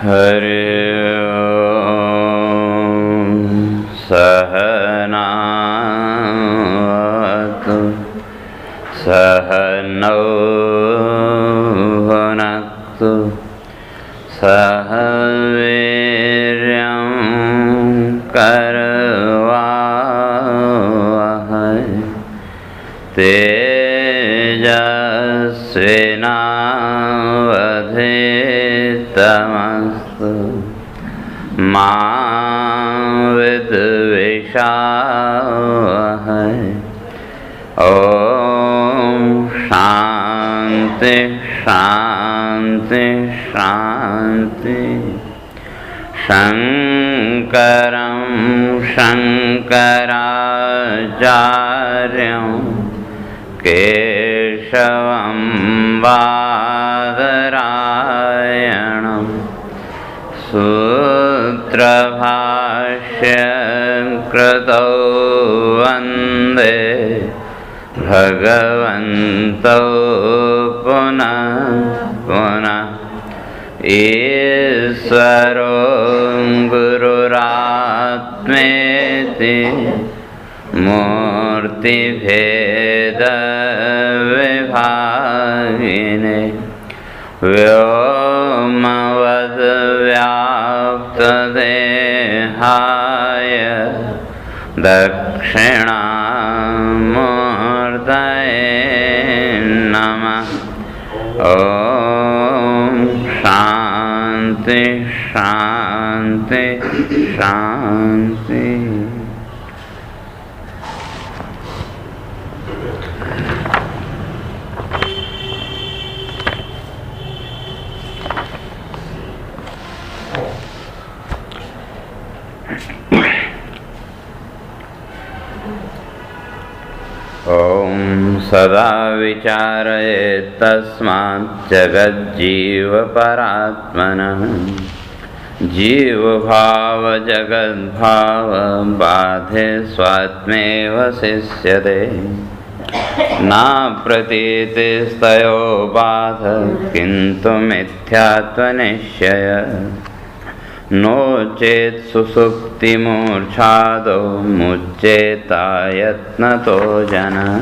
हरि ओम। सहनावतु सहनौ भुनक्तु सह वीर्यं करवावहै तेजस्विनावधीतमस्तु मा विद्विषावहै। ओम शांति शांति शांति। शंकरं शंकराचार्यं केशवं बादरायणं सूत्रभाष्य कृतौ वन्दे भगवन्तौ पुनः पुनः। ईश्वरो गुरुरात्मेति मूर्तिभेदविभागिने व्योमवद्व्याप्तदेहाय दक्षिणामूर्तये नमः। ओम शांति शांति शांति। ओम सदा विचारयेत् तस्मात् जगज्जीवपरात्मनः। जीवभाव जगद्भाव बाधे स्वात्मेव शिष्यते। न प्रतीतिस्तयो बाध किन्तु मिथ्यात्वनिश्चय। नो चेत् सुसुप्तिमूर्च्छादौ मुच्येतायत्नतो जनः।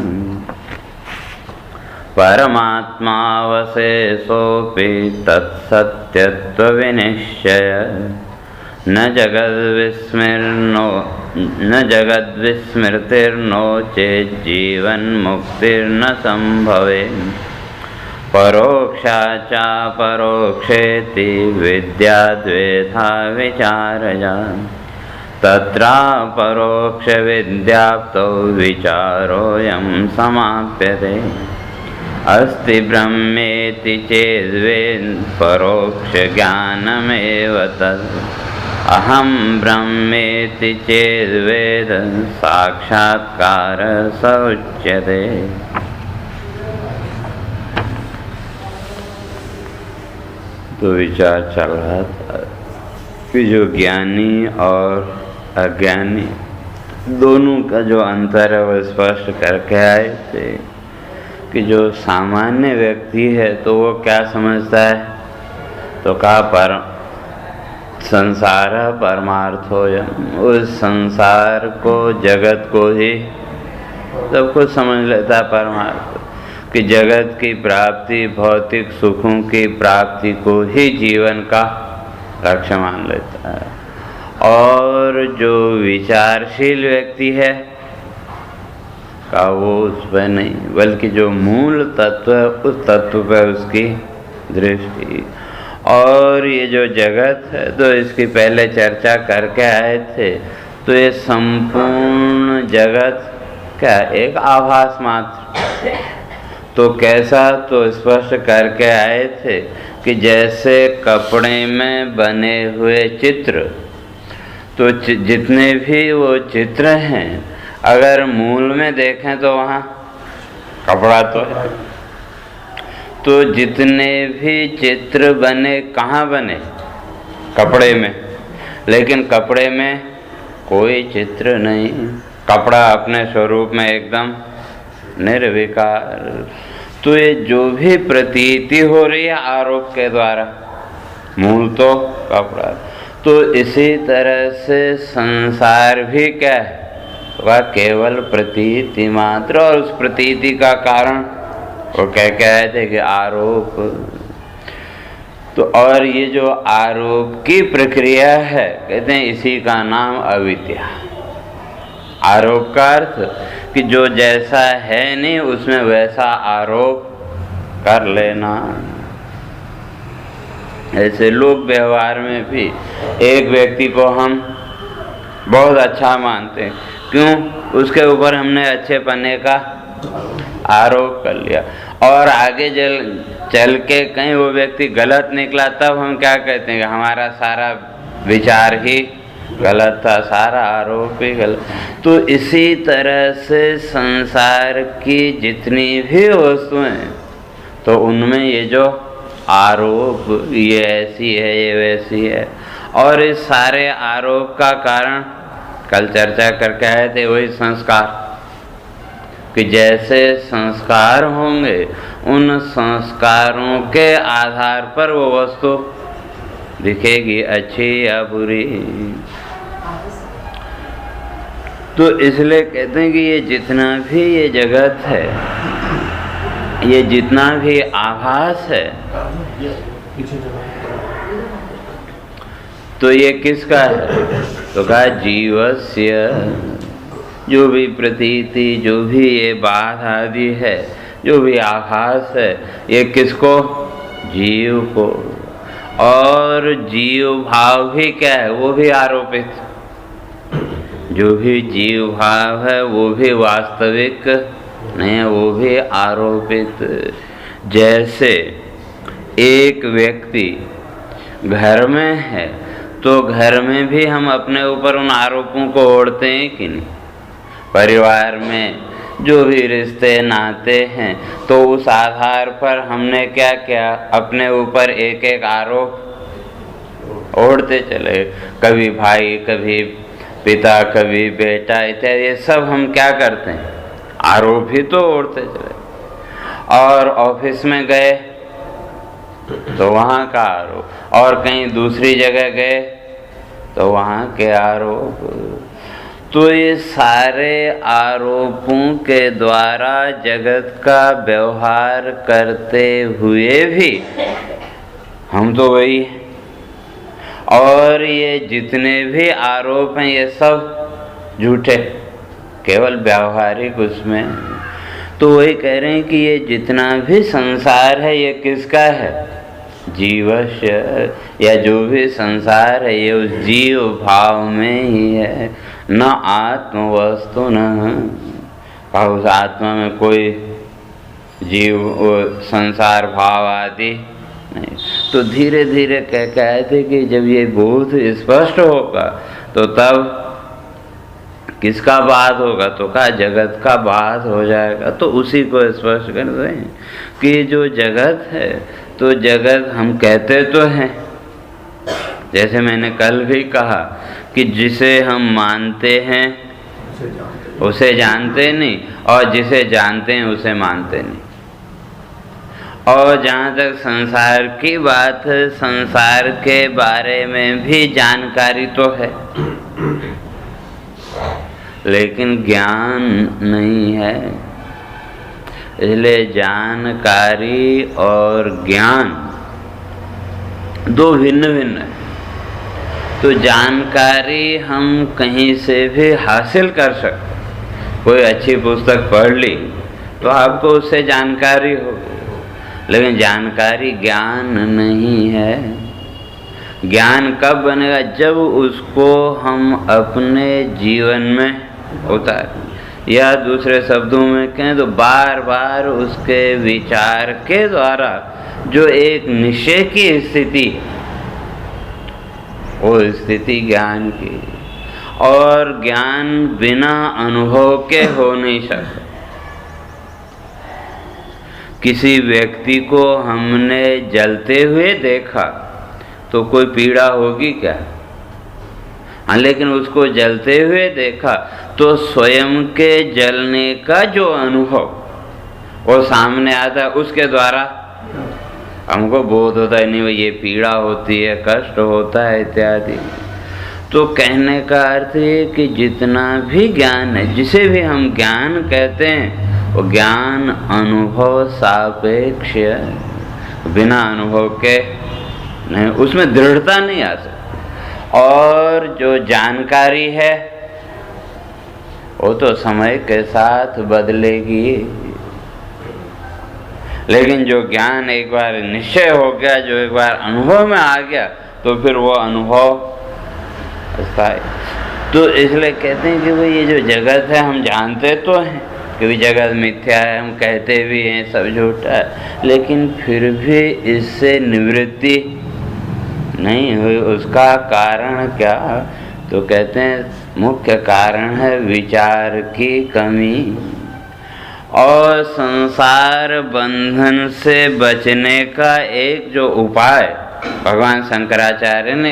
परमात्मावशेषोऽपि तत्सत्यत्वविनिश्चय। न जगद्विस्मृतिर्नो चेज्जीवन्मुक्तिर्न सम्भवेत्। परोक्षा च परोक्षेति विद्या द्वेधा विचारय। तत्र परोक्षविद्याप्तौ विचारोऽयं समाप्यते। अस्ति ब्रह्मेति चेद्वेद परोक्षज्ञानमेव तत्। अहं ब्रह्मेति चेद्वेद साक्षात्कारः स उच्यते। तो विचार चल रहा था कि जो ज्ञानी और अज्ञानी दोनों का जो अंतर है वो स्पष्ट करके आए थे कि जो सामान्य व्यक्ति है तो वो क्या समझता है, तो कहा पर संसार परमार्थोऽयम्। उस संसार को जगत को ही सब कुछ समझ लेता है परमार्थ, कि जगत की प्राप्ति भौतिक सुखों की प्राप्ति को ही जीवन का लक्ष्य मान लेता है। और जो विचारशील व्यक्ति है का वो उस पर नहीं, बल्कि जो मूल तत्व है उस तत्व पर उसकी दृष्टि। और ये जो जगत है तो इसकी पहले चर्चा करके आए थे, तो ये संपूर्ण जगत क्या एक आभास मात्र। तो कैसा, तो स्पष्ट करके आए थे कि जैसे कपड़े में बने हुए चित्र, तो जितने भी वो चित्र हैं अगर मूल में देखें तो वहाँ कपड़ा तो है। तो जितने भी चित्र बने कहाँ बने, कपड़े में, लेकिन कपड़े में कोई चित्र नहीं। कपड़ा अपने स्वरूप में एकदम निर्विकार। तो ये जो भी प्रतीति हो रही है आरोप के द्वारा, मूल तो कपड़ा। तो इसी तरह से संसार भी क्या है, वह केवल प्रतीति मात्र, और उस प्रतीति का कारण वो क्या कहते कि आरोप। तो और ये जो आरोप की प्रक्रिया है, कहते हैं इसी का नाम अविद्या। आरोप का अर्थ कि जो जैसा है नहीं उसमें वैसा आरोप कर लेना। ऐसे लोक व्यवहार में भी एक व्यक्ति को हम बहुत अच्छा मानते हैं, क्यों? उसके ऊपर हमने अच्छे पन्ने का आरोप कर लिया, और आगे चल के कहीं वो व्यक्ति गलत निकला, तब हम क्या कहते हैं कि हमारा सारा विचार ही गलत था, सारा आरोप ही गलत। तो इसी तरह से संसार की जितनी भी वस्तुएं, तो उनमें ये जो आरोप, ये ऐसी है, ये वैसी है, और इस सारे आरोप का कारण कल चर्चा करके आए थे, वही संस्कार। कि जैसे संस्कार होंगे उन संस्कारों के आधार पर वो वस्तु दिखेगी, अच्छी या बुरी। तो इसलिए कहते हैं कि ये जितना भी ये जगत है, ये जितना भी आभास है, तो ये किसका है? तो कहा जीवस्य। जो भी प्रतीति, जो भी ये बात आदि है, जो भी आभास है, ये किसको? जीव को। और जीव भाव भी क्या है? वो भी आरोपित। जो भी जीव भाव है वो भी वास्तविक नहीं है, वो भी आरोपित। जैसे एक व्यक्ति घर में है, तो घर में भी हम अपने ऊपर उन आरोपों को ओढ़ते हैं कि नहीं? परिवार में जो भी रिश्ते नाते हैं, तो उस आधार पर हमने क्या किया? अपने ऊपर एक एक आरोप ओढ़ते चले। कभी भाई, कभी पिता, कभी बेटा इत्यादि, ये सब हम क्या करते हैं? आरोप ही तो ओढ़ते चले। और ऑफिस में गए तो वहाँ का आरोप, और कहीं दूसरी जगह गए तो वहाँ के आरोप। तो ये सारे आरोपों के द्वारा जगत का व्यवहार करते हुए भी हम तो वही हैं। और ये जितने भी आरोप हैं ये सब झूठे, केवल व्यावहारिक उसमें। तो वही कह रहे हैं कि ये जितना भी संसार है ये किसका है? जीवस्य, या जो भी संसार है ये उस जीव भाव में ही है, न आत्म वस्तु न। उस आत्मा में कोई जीव संसार भाव आदि नहीं। तो धीरे धीरे कहते कि जब ये बोध स्पष्ट होगा तो तब किसका बात होगा? तो कहा जगत का बात हो जाएगा। तो उसी को स्पष्ट कर रहे हैं कि जो जगत है, तो जगत हम कहते तो हैं, जैसे मैंने कल भी कहा कि जिसे हम मानते हैं उसे जानते नहीं, और जिसे जानते हैं उसे मानते नहीं। और जहाँ तक संसार की बात है, संसार के बारे में भी जानकारी तो है, लेकिन ज्ञान नहीं है। इसलिए जानकारी और ज्ञान दो भिन्न भिन्न है। तो जानकारी हम कहीं से भी हासिल कर सकते। कोई अच्छी पुस्तक पढ़ ली तो आपको उससे जानकारी होगी, लेकिन जानकारी ज्ञान नहीं है। ज्ञान कब बनेगा? जब उसको हम अपने जीवन में उतारें, या दूसरे शब्दों में कहें तो बार बार उसके विचार के द्वारा जो एक निश्चय की स्थिति, वो स्थिति ज्ञान की। और ज्ञान बिना अनुभव के हो नहीं सकता। किसी व्यक्ति को हमने जलते हुए देखा तो कोई पीड़ा होगी क्या? हाँ, लेकिन उसको जलते हुए देखा तो स्वयं के जलने का जो अनुभव वो सामने आता है, उसके द्वारा हमको बोध होता है नहीं भाई ये पीड़ा होती है, कष्ट होता है इत्यादि। तो कहने का अर्थ है कि जितना भी ज्ञान है, जिसे भी हम ज्ञान कहते हैं, वो ज्ञान अनुभव सापेक्ष, बिना अनुभव के नहीं, उसमें दृढ़ता नहीं आ सकती। और जो जानकारी है वो तो समय के साथ बदलेगी, लेकिन जो ज्ञान एक बार निश्चय हो गया, जो एक बार अनुभव में आ गया, तो फिर वो अनुभव स्थायी। तो इसलिए कहते हैं कि भाई ये जो जगत है, हम जानते तो हैं कि भी जगत मिथ्या है, हम कहते भी हैं सब झूठा है, लेकिन फिर भी इससे निवृत्ति नहीं हुई। उसका कारण क्या? तो कहते हैं मुख्य कारण है विचार की कमी। और संसार बंधन से बचने का एक जो उपाय भगवान शंकराचार्य ने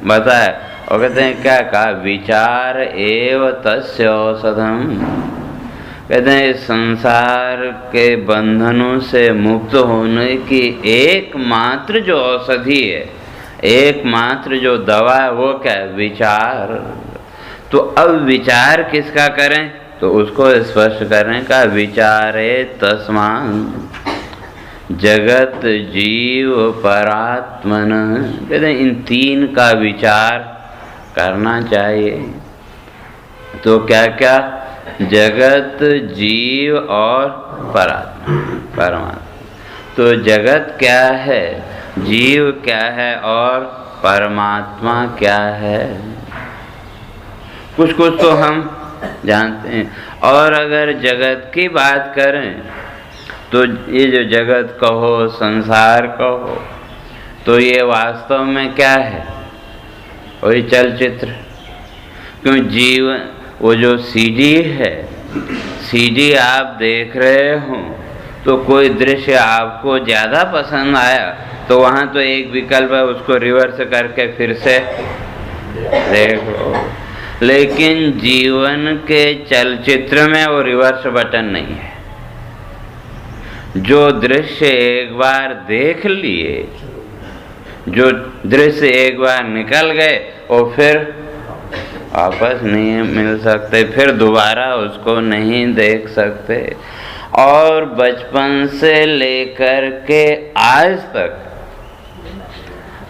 बताया, और कहते हैं क्या कहा? विचार एव तस्य औषधम। कहते हैं संसार के बंधनों से मुक्त होने की एकमात्र जो औषधि है, एकमात्र जो दवा है, वो क्या है? विचार। तो अब विचार किसका करें? तो उसको स्पष्ट करने का, विचारे तस्मात् जगत जीव परात्मन। कहते हैं इन तीन का विचार करना चाहिए। तो क्या क्या? जगत, जीव और परमात्मा। तो जगत क्या है, जीव क्या है और परमात्मा क्या है, कुछ कुछ तो हम जानते हैं। और अगर जगत की बात करें तो ये जो जगत कहो, संसार कहो, तो ये वास्तव में क्या है? वही चलचित्र। क्यों? जीवन, वो जो सीडी है, सीडी आप देख रहे हो तो कोई दृश्य आपको ज़्यादा पसंद आया तो वहाँ तो एक विकल्प है, उसको रिवर्स करके फिर से देख लो। लेकिन जीवन के चलचित्र में वो रिवर्स बटन नहीं है। जो दृश्य एक बार देख लिए, जो दृश्य एक बार निकल गए, वो फिर वापस नहीं मिल सकते, फिर दोबारा उसको नहीं देख सकते। और बचपन से लेकर के आज तक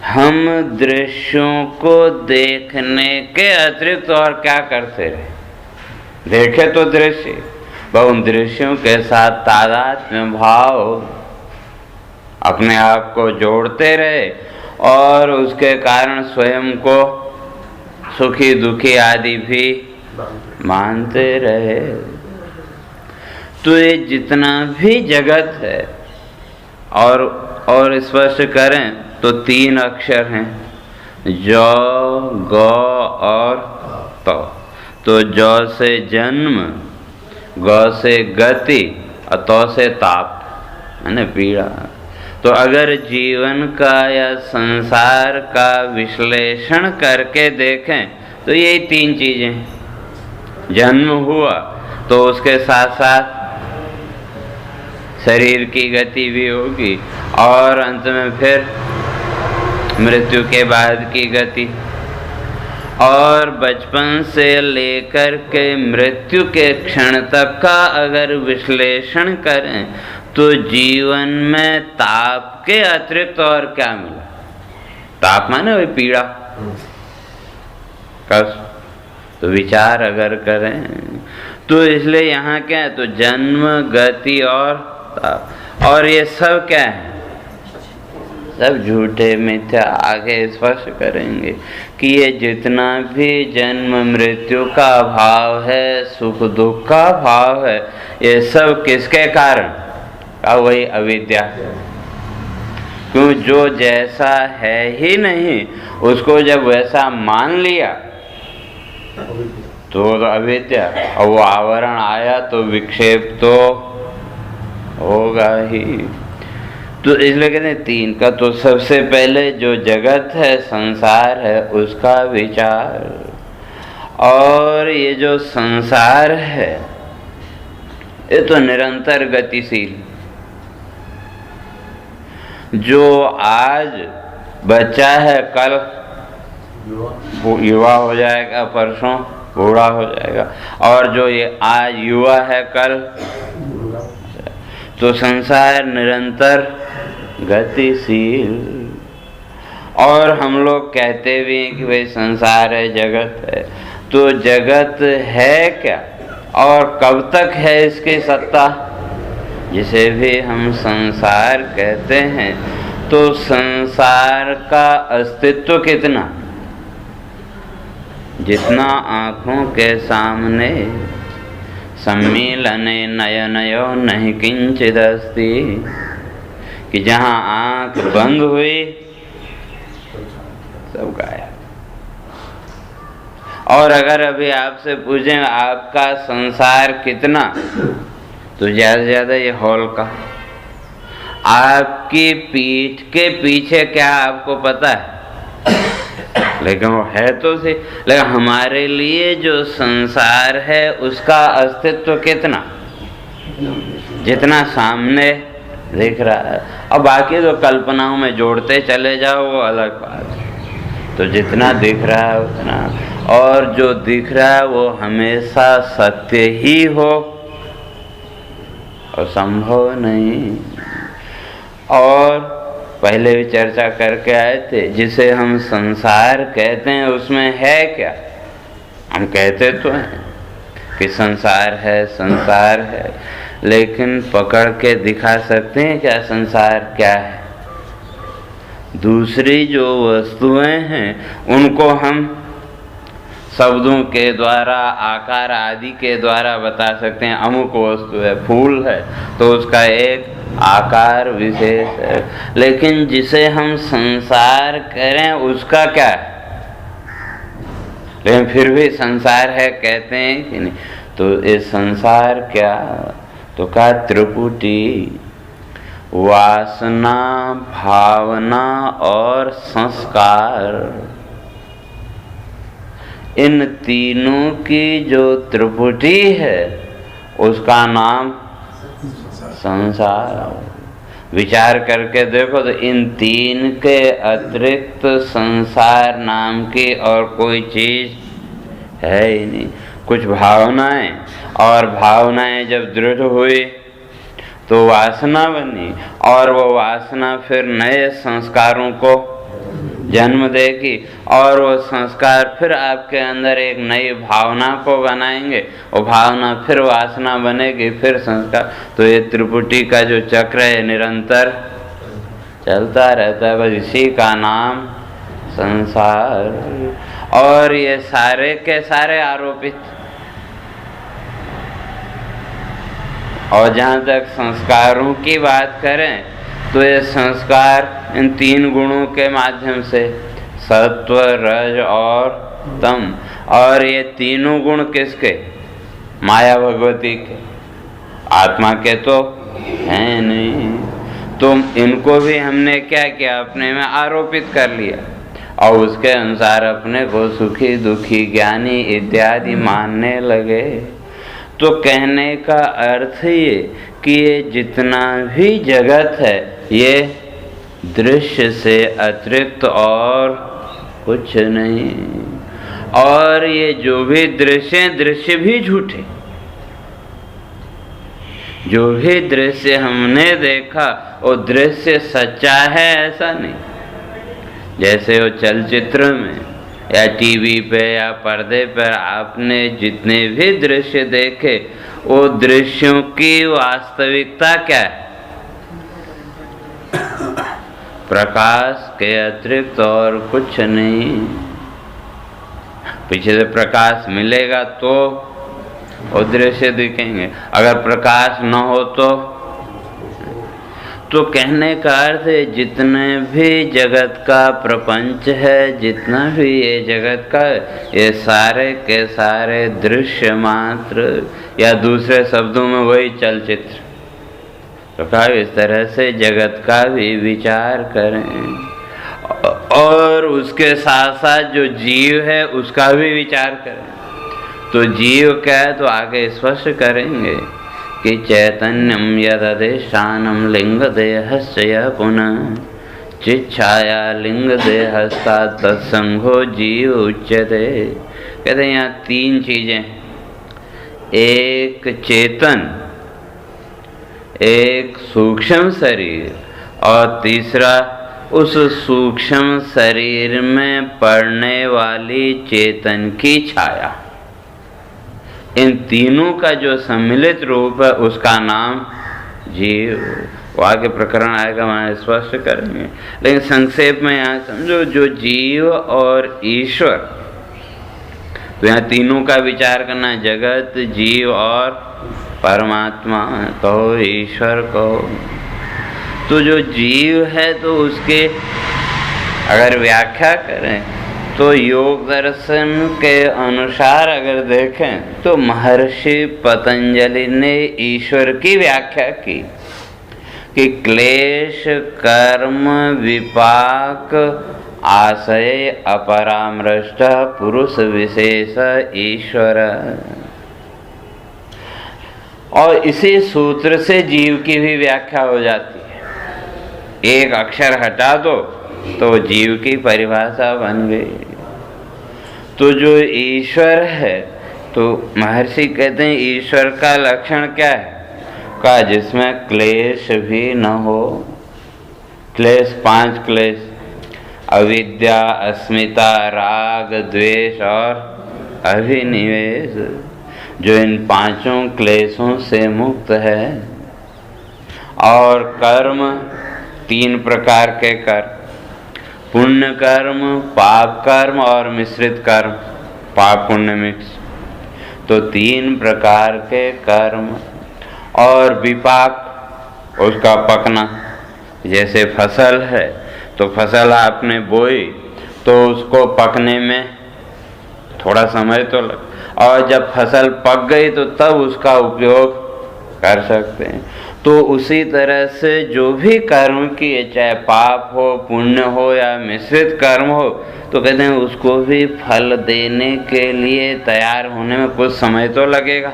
हम दृश्यों को देखने के अतिरिक्त और क्या करते रहे? देखे तो दृश्य, उन दृश्यों के साथ तादात्म्य भाव अपने आप को जोड़ते रहे और उसके कारण स्वयं को सुखी दुखी आदि भी मानते रहे। तो ये जितना भी जगत है, और स्पष्ट करें तो तीन अक्षर हैं, जौ, गौ और तौ। तो जौ से जन्म, गौ से गति और तौ से ताप, है ना, पीड़ा। तो अगर जीवन का या संसार का विश्लेषण करके देखें तो यही तीन चीजें। जन्म हुआ तो उसके साथ साथ शरीर की गति भी होगी और अंत में फिर मृत्यु के बाद की गति। और बचपन से लेकर के मृत्यु के क्षण तक का अगर विश्लेषण करें तो जीवन में ताप के अतिरिक्त और क्या मिला? ताप माने वही पीड़ा, कष्ट। तो विचार अगर करें तो इसलिए यहाँ क्या है? तो जन्म, गति और ताप। और ये सब क्या है? सब झूठे, मिथ्या। आगे स्पष्ट करेंगे कि ये जितना भी जन्म मृत्यु का भाव है, सुख दुख का भाव है, ये सब किसके कारण? का वही अविद्या। क्यों? जो जैसा है ही नहीं उसको जब वैसा मान लिया तो अविद्या, और वो आवरण आया तो विक्षेप तो होगा ही। तो इसलिए कहते हैं तीन का। तो सबसे पहले जो जगत है, संसार है, उसका विचार। और ये जो संसार है ये तो निरंतर गतिशील। जो आज बच्चा है कल युवा हो जाएगा, परसों बूढ़ा हो जाएगा, और जो ये आज युवा है कल, तो संसार निरंतर गतिशील। और हम लोग कहते भी हैं कि भाई संसार है, जगत है, तो जगत है क्या और कब तक है इसकी सत्ता? जिसे भी हम संसार कहते हैं, तो संसार का अस्तित्व कितना? जितना आँखों के सामने सम्मीलने नयनयो नहीं किंचित अस्ति, कि जहाँ आँख बंद हुई सब गायब। और अगर अभी आपसे पूछें आपका संसार कितना, तो ज़्यादा से ज़्यादा ये हॉल का। आपकी पीठ के पीछे क्या आपको पता है? लेकिन वो है तो सही। लेकिन हमारे लिए जो संसार है उसका अस्तित्व कितना? जितना सामने दिख रहा है। और बाकी तो कल्पनाओं में जोड़ते चले जाओ वो अलग बात है। तो जितना दिख रहा है उतना, और जो दिख रहा है वो हमेशा सत्य ही हो और संभव नहीं। और पहले भी चर्चा करके आए थे, जिसे हम संसार कहते हैं उसमें है क्या? हम कहते तो हैं कि संसार है, संसार है, लेकिन पकड़ के दिखा सकते हैं क्या संसार क्या है? दूसरी जो वस्तुएं हैं उनको हम शब्दों के द्वारा, आकार आदि के द्वारा बता सकते हैं। अमुक वस्तु है, फूल है, तो उसका एक आकार विशेष है। लेकिन जिसे हम संसार करें उसका क्या है? लेकिन फिर भी संसार है कहते हैं कि नहीं? तो ये संसार क्या? तो का त्रिपुटी, वासना, भावना और संस्कार, इन तीनों की जो त्रिपुटी है उसका नाम संसार। विचार करके देखो तो इन तीन के अतिरिक्त संसार नाम की और कोई चीज है ही नहीं। कुछ भावनाएं, और भावनाएं जब दृढ़ हुई तो वासना बनी, और वो वासना फिर नए संस्कारों को जन्म देगी, और वो संस्कार फिर आपके अंदर एक नई भावना को बनाएंगे, वो भावना फिर वासना बनेगी, फिर संस्कार। तो ये त्रिपुटी का जो चक्र है निरंतर चलता रहता है, बस इसी का नाम संसार। और ये सारे के सारे आरोपित। और जहाँ तक संस्कारों की बात करें तो ये संस्कार इन तीन गुणों के माध्यम से, सत्व, रज और तम। और ये तीनों गुण किसके? माया भगवती के, आत्मा के तो हैं नहीं। तो इनको भी हमने क्या किया? अपने में आरोपित कर लिया, और उसके अनुसार अपने को सुखी, दुखी, ज्ञानी इत्यादि मानने लगे। तो कहने का अर्थ ये कि ये जितना भी जगत है ये दृश्य से अतिरिक्त और कुछ नहीं। और ये जो भी दृश्य, दृश्य भी झूठे। जो भी दृश्य हमने देखा वो दृश्य सच्चा है ऐसा नहीं। जैसे वो चलचित्र में या टीवी पे या पर्दे पर आपने जितने भी दृश्य देखे, वो दृश्यों की वास्तविकता क्या है? प्रकाश के अतिरिक्त और कुछ नहीं। पीछे से प्रकाश मिलेगा तो वो दृश्य दिखेंगे, अगर प्रकाश न हो तो कहने का अर्थ है जितने भी जगत का प्रपंच है, जितना भी ये जगत का, ये सारे के सारे दृश्य मात्र, या दूसरे शब्दों में वही चलचित्र। तो कहा इस तरह से जगत का भी विचार करें, और उसके साथ साथ जो जीव है उसका भी विचार करें। तो जीव क्या है तो आगे स्पष्ट करेंगे कि चैतन्यम यदधिष्ठानं लिंगदेहस्य यः पुनः चिच्छाया लिंगदेहस्तात् तत्संगो जीव उच्यते। कहते हैं यहाँ तीन चीजें, एक चेतन, एक सूक्ष्म शरीर और तीसरा उस सूक्ष्म शरीर में पड़ने वाली चेतन की छाया। इन तीनों का जो सम्मिलित रूप है उसका नाम जीव। वो आगे प्रकरण आएगा, वहाँ स्पष्ट करेंगे, लेकिन संक्षेप में यहाँ समझो, जो जीव और ईश्वर, तो यहाँ तीनों का विचार करना, जगत, जीव और परमात्मा कहो, ईश्वर कहो। तो जो जीव है तो उसके अगर व्याख्या करें तो योग दर्शन के अनुसार अगर देखें तो महर्षि पतंजलि ने ईश्वर की व्याख्या की कि क्लेश कर्म विपाक आशय अपरामृष्ट पुरुष विशेष ईश्वर। और इसी सूत्र से जीव की भी व्याख्या हो जाती है। एक अक्षर हटा दो तो जीव की परिभाषा बन गई। तो जो ईश्वर है, तो महर्षि कहते हैं ईश्वर का लक्षण क्या है? का जिसमें क्लेश भी न हो। क्लेश, 5 क्लेश, अविद्या, अस्मिता, राग, द्वेष और अभिनिवेश, जो इन 5 क्लेशों से मुक्त है। और कर्म, 3 प्रकार के कर्म, पुण्य कर्म, पाप कर्म और मिश्रित कर्म, पाप पुण्य मिक्स, तो 3 प्रकार के कर्म। और विपाक, उसका पकना, जैसे फसल है तो फसल आपने बोई तो उसको पकने में थोड़ा समय तो लग, और जब फसल पक गई तो तब उसका उपयोग कर सकते हैं। तो उसी तरह से जो भी कर्म किए, चाहे पाप हो, पुण्य हो या मिश्रित कर्म हो, तो कहते हैं उसको भी फल देने के लिए तैयार होने में कुछ समय तो लगेगा।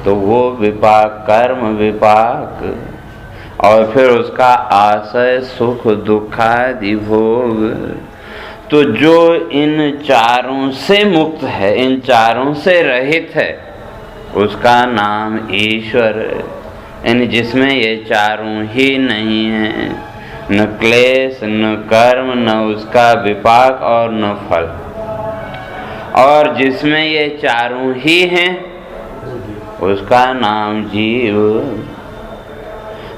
तो वो विपाक, कर्म विपाक, और फिर उसका आशय सुख दुखादि भोग। तो जो इन चारों से मुक्त है, इन चारों से रहित है, उसका नाम ईश्वर है। यानी जिसमें ये चारों ही नहीं है, न क्लेश, न कर्म, न उसका विपाक और न फल। और जिसमें ये चारों ही हैं, उसका नाम जीव।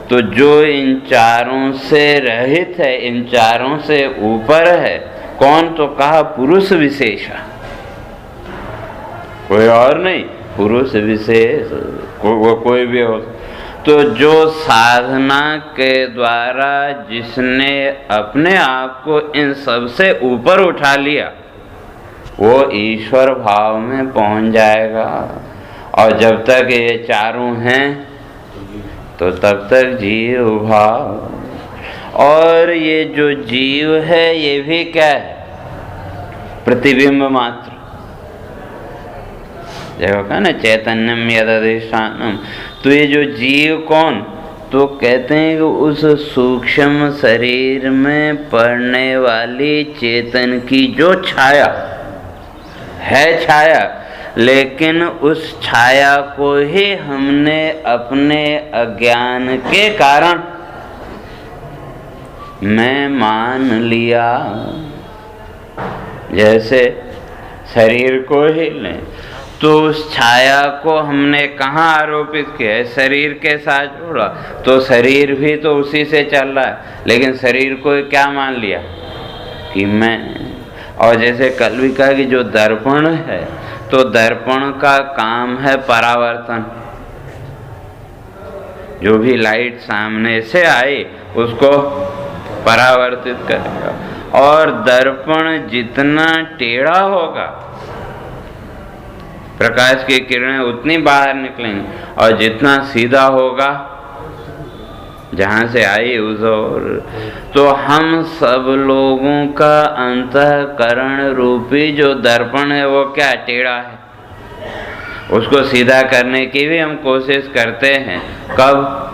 तो जो इन चारों से रहित है, इन चारों से ऊपर है, कौन? तो कहा पुरुष विशेष, कोई और नहीं, पुरुष विशेष, वो कोई भी हो। तो जो साधना के द्वारा जिसने अपने आप को इन सब से ऊपर उठा लिया, वो ईश्वर भाव में पहुंच जाएगा। और जब तक ये चारों हैं तो तब तक जीव भाव। और ये जो जीव है ये भी क्या है? प्रतिबिंब मात्र। देखो कहा ना, चैतन्यम यदधिष्ठानम। तो ये जो जीव कौन? तो कहते हैं कि उस सूक्ष्म शरीर में पड़ने वाली चेतन की जो छाया है, छाया, लेकिन उस छाया को ही हमने अपने अज्ञान के कारण मैं मान लिया। जैसे शरीर को ही लें तो उस छाया को हमने कहाँ आरोपित किया है? शरीर के साथ जोड़ा, तो शरीर भी तो उसी से चल रहा है, लेकिन शरीर को क्या मान लिया कि मैं। और जैसे कल भी कहा कि जो दर्पण है, तो दर्पण का काम है परावर्तन। जो भी लाइट सामने से आई उसको परावर्तित करेगा। और दर्पण जितना टेढ़ा होगा, प्रकाश की किरणें उतनी बाहर निकलेंगी, और जितना सीधा होगा जहाँ से आई उस ओर। तो हम सब लोगों का अंतःकरण रूपी जो दर्पण है वो क्या? टेढ़ा है। उसको सीधा करने की भी हम कोशिश करते हैं। कब?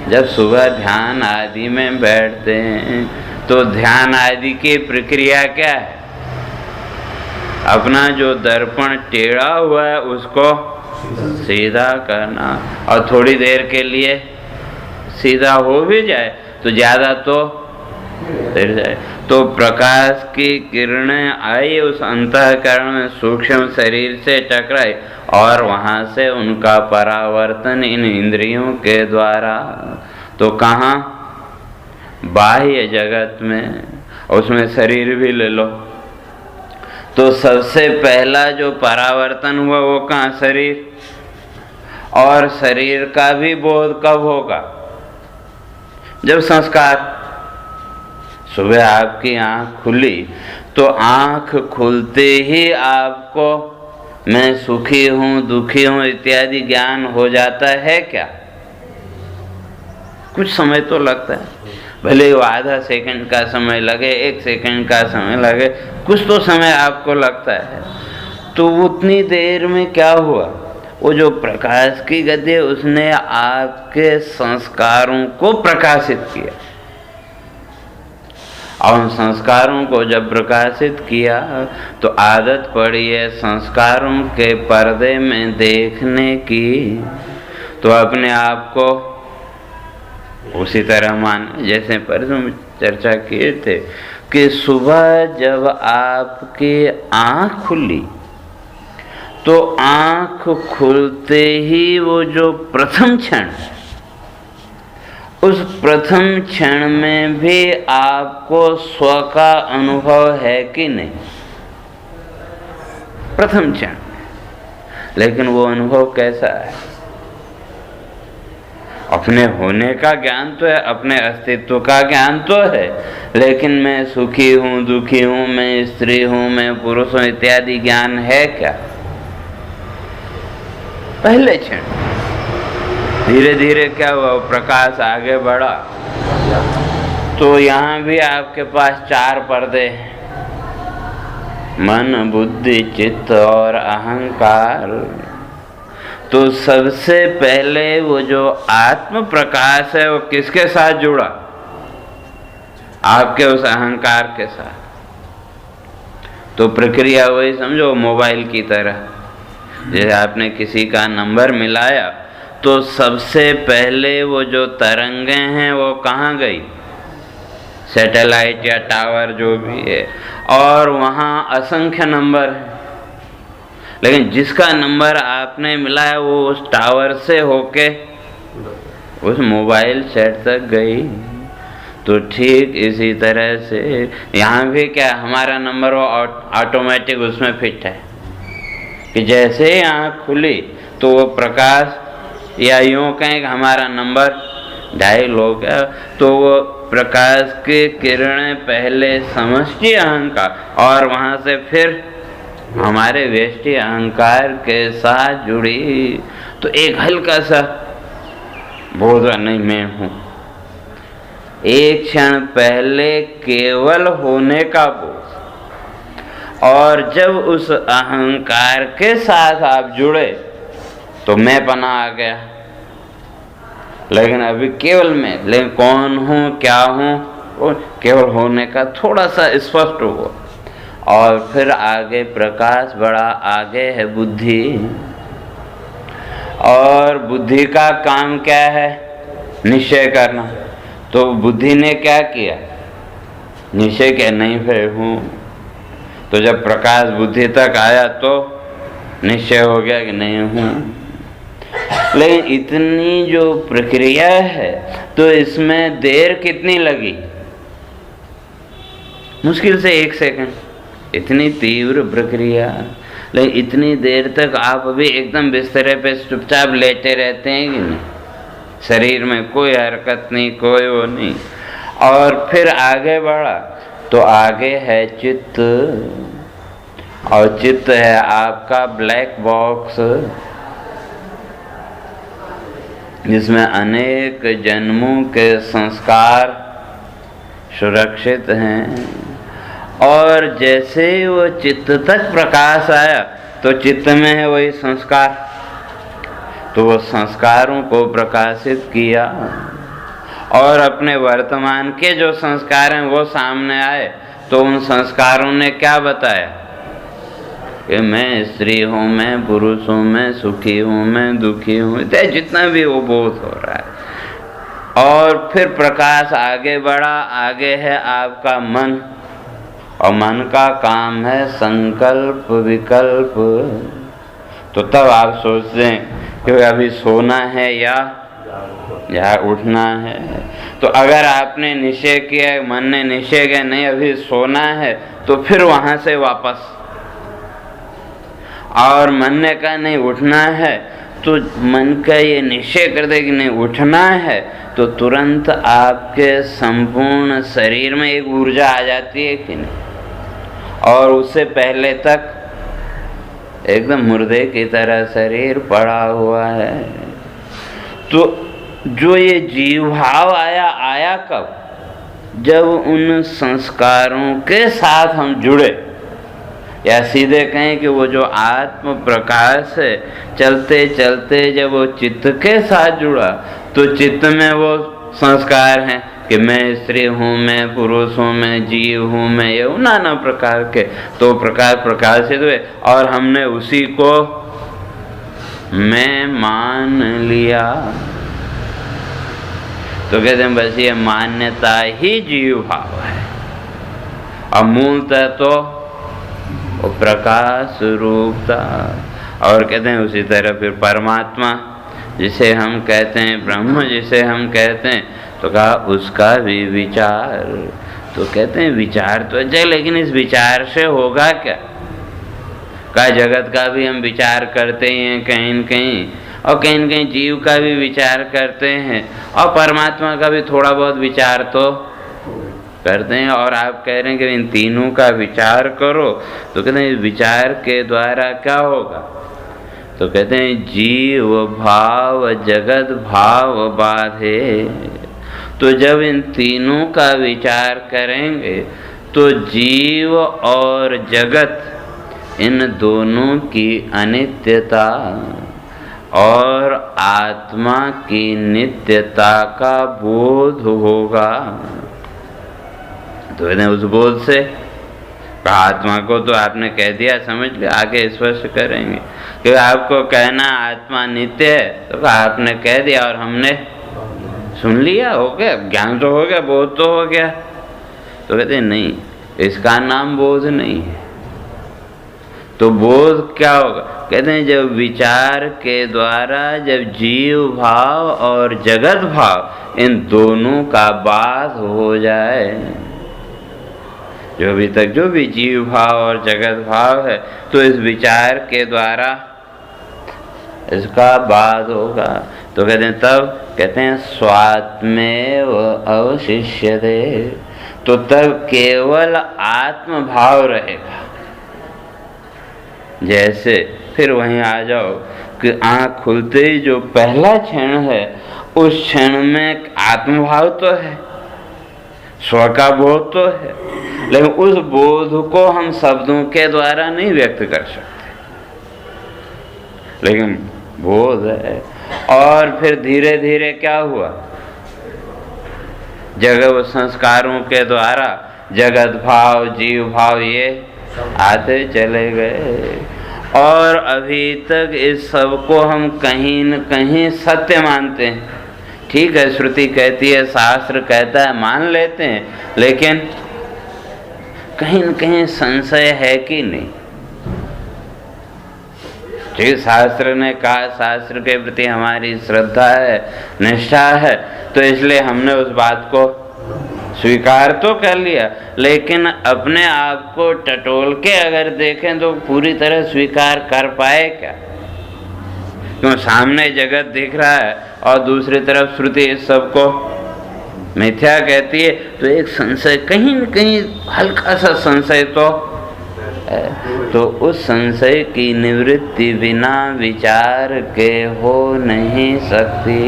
जब सुबह ध्यान आदि में बैठते हैं तो ध्यान आदि की प्रक्रिया क्या है? अपना जो दर्पण टेढ़ा हुआ है उसको सीधा करना, और थोड़ी देर के लिए सीधा हो भी जाए तो ज़्यादा तो देर जाए तो प्रकाश की किरणें आई उस अंतःकरण में सूक्ष्म शरीर से टकराई और वहाँ से उनका परावर्तन इन इंद्रियों के द्वारा तो कहाँ? बाह्य जगत में। उसमें शरीर भी ले लो तो सबसे पहला जो परावर्तन हुआ वो कहाँ? शरीर। और शरीर का भी बोध कब होगा? जब संस्कार। सुबह आपकी आंख खुली तो आंख खुलते ही आपको मैं सुखी हूँ, दुखी हूँ इत्यादि ज्ञान हो जाता है क्या? कुछ समय तो लगता है, भले वो आधा सेकंड का समय लगे, 1 सेकंड का समय लगे, कुछ तो समय आपको लगता है। तो उतनी देर में क्या हुआ? वो जो प्रकाश की गति उसने आपके संस्कारों को प्रकाशित किया, और उन संस्कारों को जब प्रकाशित किया तो आदत पड़ी है संस्कारों के पर्दे में देखने की, तो अपने आप को उसी तरह मान, जैसे परसों में चर्चा किए थे कि सुबह जब आपकी आँख खुली तो आँख खुलते ही वो जो प्रथम क्षण, उस प्रथम क्षण में भी आपको स्व का अनुभव है कि नहीं? प्रथम क्षण। लेकिन वो अनुभव कैसा है? अपने होने का ज्ञान तो है, अपने अस्तित्व का ज्ञान तो है, लेकिन मैं सुखी हूँ, दुखी हूँ, मैं स्त्री हूँ, मैं पुरुष हूँ इत्यादि ज्ञान है क्या? पहले क्षण। धीरे धीरे क्या हुआ? प्रकाश आगे बढ़ा तो यहाँ भी आपके पास 4 पर्दे हैं, मन, बुद्धि, चित्त और अहंकार। तो सबसे पहले वो जो आत्म प्रकाश है वो किसके साथ जुड़ा? आपके उस अहंकार के साथ। तो प्रक्रिया वही समझो मोबाइल की तरह, जैसे आपने किसी का नंबर मिलाया तो सबसे पहले वो जो तरंगें हैं वो कहाँ गई? सैटेलाइट या टावर जो भी है, और वहाँ असंख्य नंबर है, लेकिन जिसका नंबर आपने मिलाया वो उस टावर से होके उस मोबाइल सेट तक गई। तो ठीक इसी तरह से यहाँ भी क्या हमारा नंबर वो ऑटोमेटिक उसमें फिट है कि जैसे ही आँख खुली तो वो प्रकाश, या यूँ कहें कि हमारा नंबर डायल हो गया, तो वो प्रकाश की किरणें पहले समष्टि अहंकार और वहाँ से फिर हमारे व्यष्टि अहंकार के साथ जुड़ी। तो एक हल्का सा बोध नहीं मैं हूँ, एक क्षण पहले केवल होने का बोध, और जब उस अहंकार के साथ आप जुड़े तो मैं पना आ गया। लेकिन अभी केवल मैं, लेकिन कौन हूँ, क्या हूँ, वो केवल होने का थोड़ा सा स्पष्ट हुआ। और फिर आगे प्रकाश बढ़ा, आगे है बुद्धि, और बुद्धि का काम क्या है? निश्चय करना। तो बुद्धि ने क्या किया? निश्चय क्या? नहीं फिर हूँ। तो जब प्रकाश बुद्धि तक आया तो निश्चय हो गया कि नहीं हूँ। लेकिन इतनी जो प्रक्रिया है तो इसमें देर कितनी लगी? मुश्किल से 1 सेकंड। इतनी तीव्र प्रक्रिया, लेकिन इतनी देर तक आप अभी एकदम बिस्तरे पे चुपचाप लेटे रहते हैं कि नहीं? शरीर में कोई हरकत नहीं, कोई वो नहीं। और फिर आगे बढ़ा तो आगे है चित्त, और चित्त है आपका ब्लैक बॉक्स जिसमें अनेक जन्मों के संस्कार सुरक्षित हैं। और जैसे वो चित्त तक प्रकाश आया तो चित्त में है वही संस्कार, तो वो संस्कारों को प्रकाशित किया और अपने वर्तमान के जो संस्कार हैं वो सामने आए, तो उन संस्कारों ने क्या बताया कि मैं स्त्री हूँ, मैं पुरुष हूँ, मैं सुखी हूँ, मैं दुखी हूँ, जितना भी वो बोध हो रहा है। और फिर प्रकाश आगे बढ़ा, आगे है आपका मन, और मन का काम है संकल्प विकल्प। तो तब आप सोचते हैं कि अभी सोना है या उठना है। तो अगर आपने निश्चय किया, मन ने निश्चय किया नहीं अभी सोना है, तो फिर वहां से वापस, और मन ने कहा नहीं उठना है, तो मन का ये निश्चय कर दे कि नहीं उठना है, तो तुरंत आपके संपूर्ण शरीर में एक ऊर्जा आ जाती है कि नहीं, और उससे पहले तक एकदम मुर्दे की तरह शरीर पड़ा हुआ है। तो जो ये जीव भाव आया कब? जब उन संस्कारों के साथ हम जुड़े, या सीधे कहें कि वो जो आत्म प्रकाश है चलते चलते जब वो चित्त के साथ जुड़ा, तो चित्त में वो संस्कार हैं कि मैं स्त्री हूँ, मैं पुरुष हूँ, मैं जीव हूँ, मैं ये नाना प्रकार के, तो प्रकार प्रकाशित हुए और हमने उसी को मैं मान लिया। तो कहते हैं बस ये मान्यता ही जीव भाव है, और मूलतः तो वो प्रकाश रूपता। और कहते हैं उसी तरह फिर परमात्मा जिसे हम कहते हैं, ब्रह्म जिसे हम कहते हैं, तो कहा उसका भी विचार। तो कहते हैं विचार तो अच्छा, लेकिन इस विचार से होगा क्या? कहा जगत का भी हम विचार करते ही हैं कहीं न कहीं, और कहीं न कहीं जीव का भी विचार करते हैं, और परमात्मा का भी थोड़ा बहुत विचार तो करते हैं। और आप कह रहे हैं कि इन तीनों का विचार करो, तो कहते हैं विचार के द्वारा क्या होगा? तो कहते हैं जीव भाव जगत भाव बाधे। तो जब इन तीनों का विचार करेंगे तो जीव और जगत इन दोनों की अनित्यता और आत्मा की नित्यता का बोध होगा। तो उस बोध से आत्मा को तो आपने कह दिया, समझ लिया, आगे स्पष्ट करेंगे कि आपको कहना आत्मा नित्य है, तो आपने कह दिया और हमने सुन लिया, हो गया, ज्ञान तो हो गया, बोध तो हो गया। तो कहते हैं नहीं, इसका नाम बोध नहीं है। तो बोध क्या होगा? कहते हैं जब विचार के द्वारा जब जीव भाव और जगत भाव इन दोनों का बाध हो जाए, जो अभी तक जो भी जीव भाव और जगत भाव है, तो इस विचार के द्वारा इसका बाध होगा। तो कहते हैं तब कहते हैं स्वात्मेव अवशिष्यते, तो तब केवल आत्म भाव रहेगा। जैसे फिर वहीं आ जाओ कि आँख खुलते ही जो पहला क्षण है, उस क्षण में आत्मभाव तो है, स्व का बोध तो है, लेकिन उस बोध को हम शब्दों के द्वारा नहीं व्यक्त कर सकते, लेकिन बोध है। और फिर धीरे धीरे क्या हुआ? जगत संस्कारों के द्वारा जगत भाव जीव भाव ये आते चले गए, और अभी तक इस सब को हम कहीं न कहीं सत्य मानते हैं। ठीक है, श्रुति कहती है, शास्त्र कहता है, मान लेते हैं, लेकिन कहीं न कहीं संशय है कि नहीं? ठीक, शास्त्र ने कहा, शास्त्र के प्रति हमारी श्रद्धा है, निष्ठा है, तो इसलिए हमने उस बात को स्वीकार तो कर लिया, लेकिन अपने आप को टटोल के अगर देखें तो पूरी तरह स्वीकार कर पाए क्या? क्यों सामने जगत दिख रहा है और दूसरी तरफ श्रुति इस सब को मिथ्या कहती है, तो एक संशय कहीं न कहीं हल्का सा संशय तो है। तो उस संशय की निवृत्ति बिना विचार के हो नहीं सकती,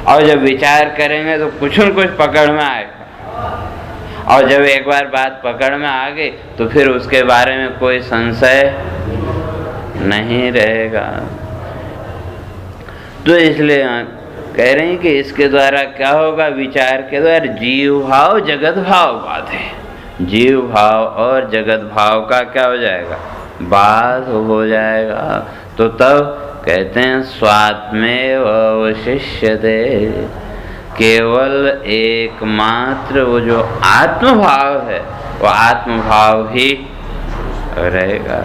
और जब विचार करेंगे तो कुछ न कुछ पकड़ में आएगा, और जब एक बार बात पकड़ में आ गई तो फिर उसके बारे में कोई संशय नहीं रहेगा। तो इसलिए कह रहे हैं कि इसके द्वारा क्या होगा, विचार के द्वारा जीव भाव जगत भाव बाधे। जीव भाव और जगत भाव का क्या हो जाएगा, बाध हो जाएगा। तो तब कहते हैं स्वात्मेव अवशिष्यते, केवल एकमात्र वो जो आत्म भाव है वो आत्म भाव ही रहेगा।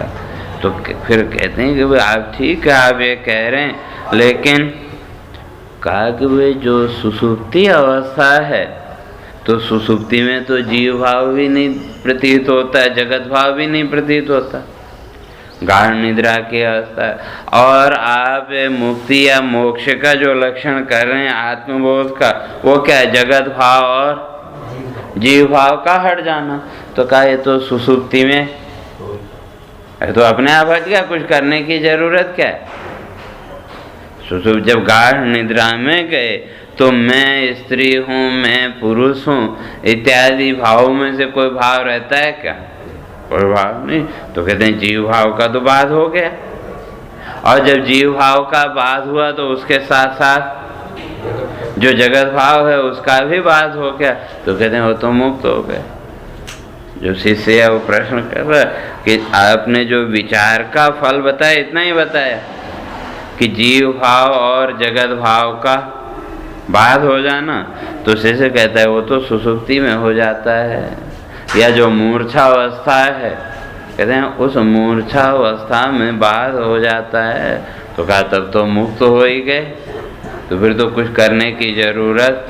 तो फिर कहते हैं कि भाई आप ठीक है, आप ये कह रहे हैं, लेकिन कहा कि भाई जो सुसुप्ति अवस्था है, तो सुसुप्ति में तो जीव भाव भी नहीं प्रतीत होता है, जगत भाव भी नहीं प्रतीत होता, गाढ़ निद्रा की अवस्था है। और आप मुक्ति या मोक्ष का जो लक्षण कर रहे हैं आत्मबोध का, वो क्या है, जगत भाव और जीव भाव का हट जाना। तो कहा ये तो सुसुप्ति में तो अपने आप हट गया, कुछ करने की जरूरत क्या है। सुसुप्त जब गाढ़ निद्रा में गए तो मैं स्त्री हूँ, मैं पुरुष हूँ इत्यादि भावों में से कोई भाव रहता है क्या, कोई भाव नहीं। तो कहते हैं जीव भाव का तो बाध हो गया, और जब जीव भाव का बाध हुआ तो उसके साथ साथ जो जगत भाव है उसका भी बाध हो गया। तो कहते हैं वो तो मुक्त हो गए। जो शिष्य है वो प्रश्न कर रहा है कि आपने जो विचार का फल बताया, इतना ही बताया कि जीव भाव और जगत भाव का बाध हो जाना। तो शिष्य कहता है वो तो सुसुप्ति में हो जाता है, या जो मूर्छा अवस्था है, कहते हैं उस मूर्छा अवस्था में बाध हो जाता है। तो कहा तब तो मुक्त हो ही गए, तो फिर तो कुछ करने की जरूरत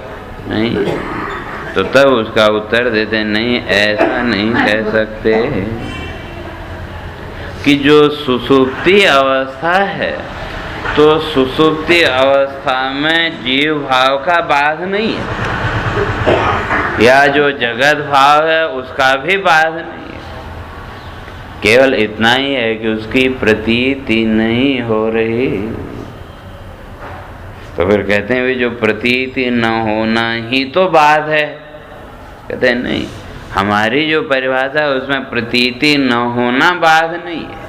नहीं। तो तब उसका उत्तर देते नहीं, ऐसा नहीं कह सकते कि जो सुसुप्ति अवस्था है, तो सुसुप्ति अवस्था में जीव भाव का बाध नहीं है, या जो जगत भाव है उसका भी बाध नहीं है। केवल इतना ही है कि उसकी प्रतीति नहीं हो रही। तो फिर कहते हैं जो प्रतीति न होना ही तो बाध है। कहते हैं नहीं, हमारी जो परिभाषा है उसमें प्रतीति न होना बाध नहीं है।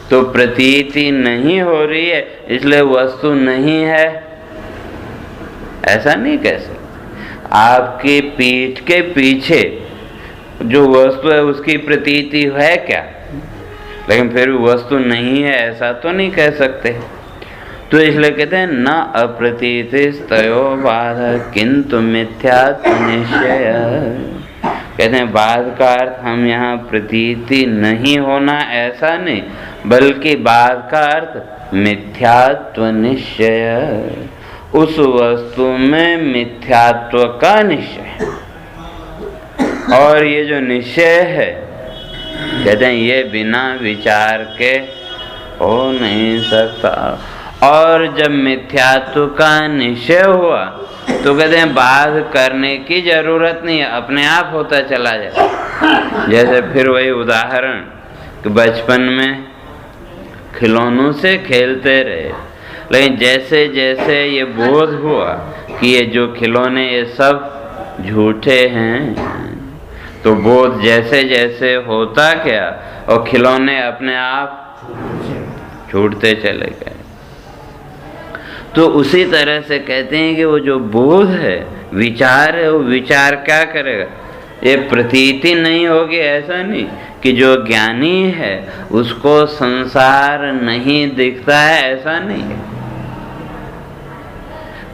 तो प्रतीति नहीं हो रही है इसलिए वस्तु नहीं है, ऐसा नहीं कह सकते। आपकी पीठ के पीछे जो वस्तु है उसकी प्रतीति है क्या, लेकिन फिर भी वस्तु नहीं है ऐसा तो नहीं कह सकते। तो इसलिए कहते हैं न अप्रतीतिस्तयो बाध किंतु मिथ्यात्व निश्चय। कहते हैं बाध का अर्थ हम यहाँ प्रतीति नहीं होना ऐसा नहीं, बल्कि बाध का अर्थ मिथ्यात्व निश्चय, उस वस्तु में मिथ्यात्व का निश्चय। और ये जो निश्चय है कहते हैं ये बिना विचार के हो नहीं सकता। और जब मिथ्यात्व का निश्चय हुआ तो कहते हैं बाध करने की जरूरत नहीं है, अपने आप होता चला जाए। जैसे फिर वही उदाहरण कि बचपन में खिलौनों से खेलते रहे, लेकिन जैसे जैसे ये बोध हुआ कि ये जो खिलौने ये सब झूठे हैं, तो बोध जैसे जैसे होता गया और खिलौने अपने आप छूटते चले गए। तो उसी तरह से कहते हैं कि वो जो बोध है, विचार है, वो विचार क्या करेगा, ये प्रतीति नहीं होगी ऐसा नहीं कि जो ज्ञानी है उसको संसार नहीं दिखता है ऐसा नहीं है।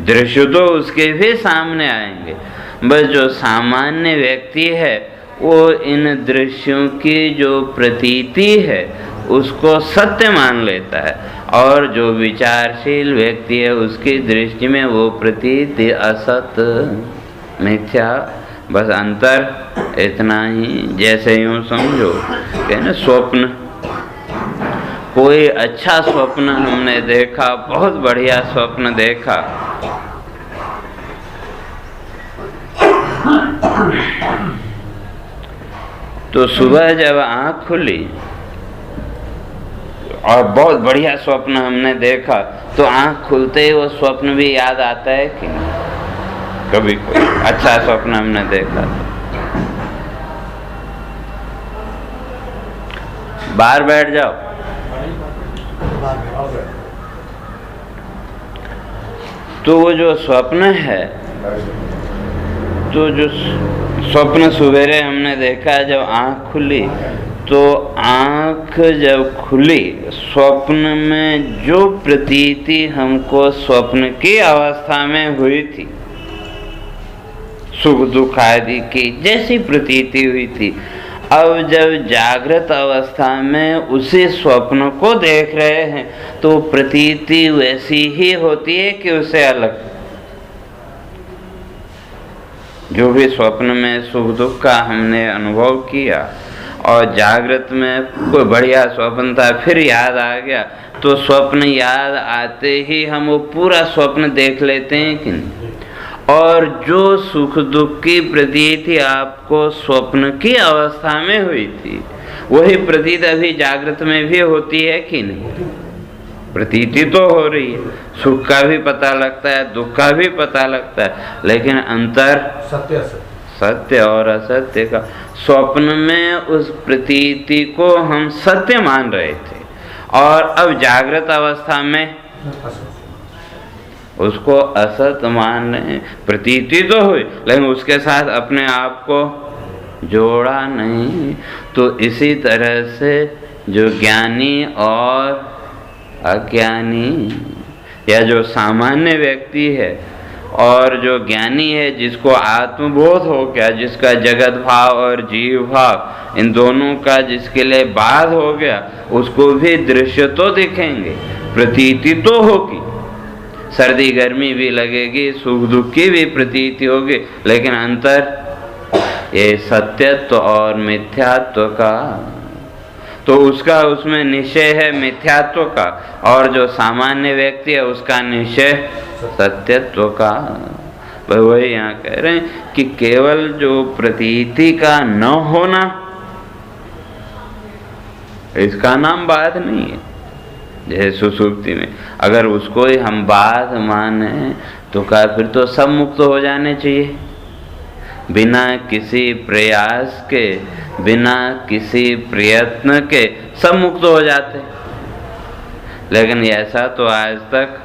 दृश्य तो उसके भी सामने आएंगे, बस जो सामान्य व्यक्ति है वो इन दृश्यों की जो प्रतीति है उसको सत्य मान लेता है, और जो विचारशील व्यक्ति है उसकी दृष्टि में वो प्रतीति असत मिथ्या। बस अंतर इतना ही। जैसे यूँ समझो कि ना स्वप्न, कोई अच्छा स्वप्न हमने देखा, बहुत बढ़िया स्वप्न देखा, तो सुबह जब आँख खुली और बहुत बढ़िया स्वप्न हमने देखा, तो आँख खुलते ही वो स्वप्न भी याद आता है कि कभी कोई अच्छा स्वप्न हमने देखा। बाहर बैठ जाओ, तो वो जो स्वप्न है, तो जो स्वप्न सवेरे हमने देखा जब आँख खुली, तो आँख जब खुली, स्वप्न में जो प्रतीति हमको स्वप्न की अवस्था में हुई थी, सुख दुख आदि की जैसी प्रतीति हुई थी, अब जब जागृत अवस्था में उसी स्वप्न को देख रहे हैं तो प्रतीति वैसी ही होती है कि उससे अलग। जो भी स्वप्न में सुख दुख का हमने अनुभव किया और जागृत में कोई बढ़िया स्वप्न था, फिर याद आ गया, तो स्वप्न याद आते ही हम वो पूरा स्वप्न देख लेते हैं कि नहीं। और जो सुख दुख की प्रतीति आपको स्वप्न की अवस्था में हुई थी, वही प्रतीति अभी जागृत में भी होती है कि नहीं? प्रतीति तो हो रही है, सुख का भी पता लगता है, दुख का भी पता लगता है, लेकिन अंतर सत्य और असत्य का। स्वप्न में उस प्रतीति को हम सत्य मान रहे थे और अब जागृत अवस्था में उसको असत मान रहे हैं। प्रतीति तो हुई, लेकिन उसके साथ अपने आप को जोड़ा नहीं। तो इसी तरह से जो ज्ञानी और अज्ञानी, या जो सामान्य व्यक्ति है और जो ज्ञानी है, जिसको आत्मबोध हो गया, जिसका जगत भाव और जीव भाव इन दोनों का जिसके लिए बाध हो गया, उसको भी दृश्य तो दिखेंगे, प्रतीति तो होगी, सर्दी गर्मी भी लगेगी, सुख दुख की भी प्रतीति होगी, लेकिन अंतर ये सत्यत्व और मिथ्यात्व का। तो उसका उसमें निश्चय है मिथ्यात्व का, और जो सामान्य व्यक्ति है उसका निश्चय सत्यत्व का। वही यहाँ कह रहे हैं कि केवल जो प्रतीति का न होना, इसका नाम बाध नहीं है। जैसे सुसुप्ति में अगर उसको ही हम बाध माने तो क्या फिर तो सब मुक्त हो जाने चाहिए, बिना किसी प्रयास के, बिना किसी प्रयत्न के सब मुक्त हो जाते। लेकिन ऐसा तो आज तक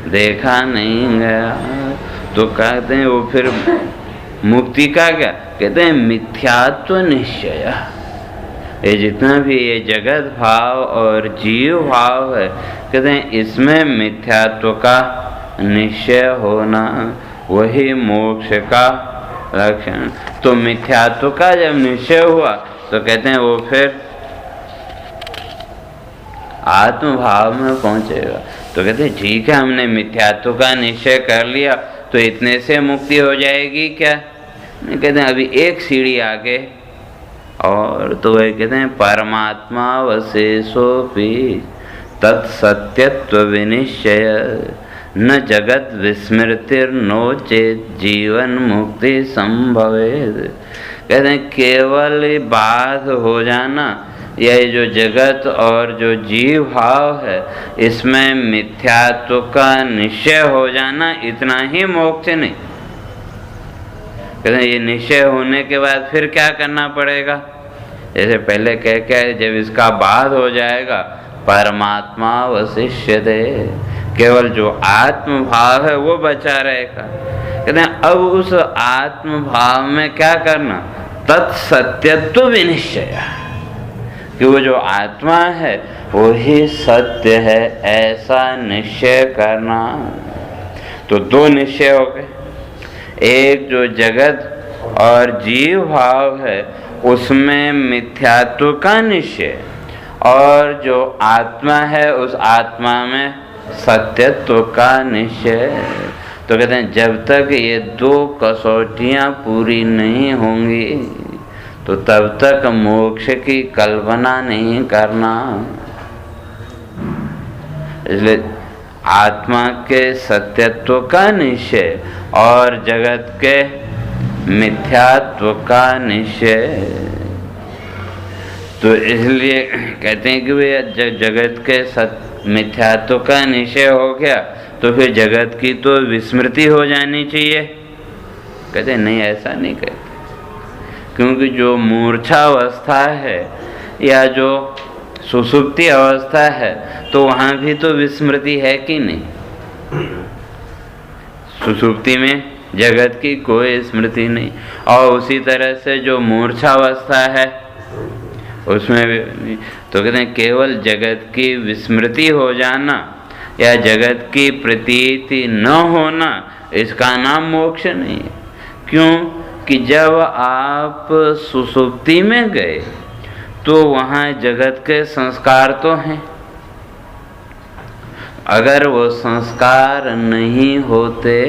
देखा नहीं गया। तो कहते हैं वो फिर मुक्ति का क्या कहते हैं? मिथ्यात्व निश्चय। ये जितना भी ये जगत भाव और जीव भाव है, कहते हैं इसमें मिथ्यात्व का निश्चय होना वही मोक्ष का लक्षण। तो मिथ्यात्व का जब निश्चय हुआ तो कहते हैं वो फिर आत्म भाव में पहुंचेगा। तो कहते हैं ठीक है, हमने मिथ्यात्व का निश्चय कर लिया तो इतने से मुक्ति हो जाएगी क्या? कहते हैं अभी एक सीढ़ी आगे और। तो वह कहते हैं परमात्मा वशेषोपि तत्सत्यत्व विनिश्चय न जगत विस्मृतिर्नो चेत जीवन मुक्ति संभवेत्। कहते हैं केवल बाध हो जाना, यह जो जगत और जो जीव भाव है इसमें मिथ्यात्व का निश्चय हो जाना, इतना ही मोक्ष नहीं। कहते हैं ये निश्चय होने के बाद फिर क्या करना पड़ेगा? जैसे पहले कह के जब इसका बाध हो जाएगा, परमात्मा वशिष्यते, केवल जो आत्म भाव है वो बचा रहेगा। कहते हैं अब उस आत्म भाव में क्या करना? तत्सत्यत्व विनिश्चय, कि वो जो आत्मा है वो ही सत्य है, ऐसा निश्चय करना। तो दो निश्चय हो गए, एक जो जगत और जीव भाव है उसमें मिथ्यात्व का निश्चय, और जो आत्मा है उस आत्मा में सत्यत्व का निश्चय। तो कहते हैं जब तक ये दो कसौटियाँ पूरी नहीं होंगी तो तब तक मोक्ष की कल्पना नहीं करना। इसलिए आत्मा के सत्यत्व का निश्चय और जगत के मिथ्यात्व का निश्चय। तो इसलिए कहते हैं कि वे जगत के मिथ्यात्व का निश्चय हो गया तो फिर जगत की तो विस्मृति हो जानी चाहिए। कहते नहीं, ऐसा नहीं कहते, क्योंकि जो मूर्छावस्था है या जो सुषुप्ति अवस्था है तो वहाँ भी तो विस्मृति है कि नहीं? सुषुप्ति में जगत की कोई स्मृति नहीं। और उसी तरह से जो मूर्छावस्था है उसमें भी तो कहते हैं केवल जगत की विस्मृति हो जाना या जगत की प्रतीति न होना, इसका नाम मोक्ष नहीं है। क्यों कि जब आप सुषुप्ति में गए तो वहाँ जगत के संस्कार तो हैं। अगर वो संस्कार नहीं होते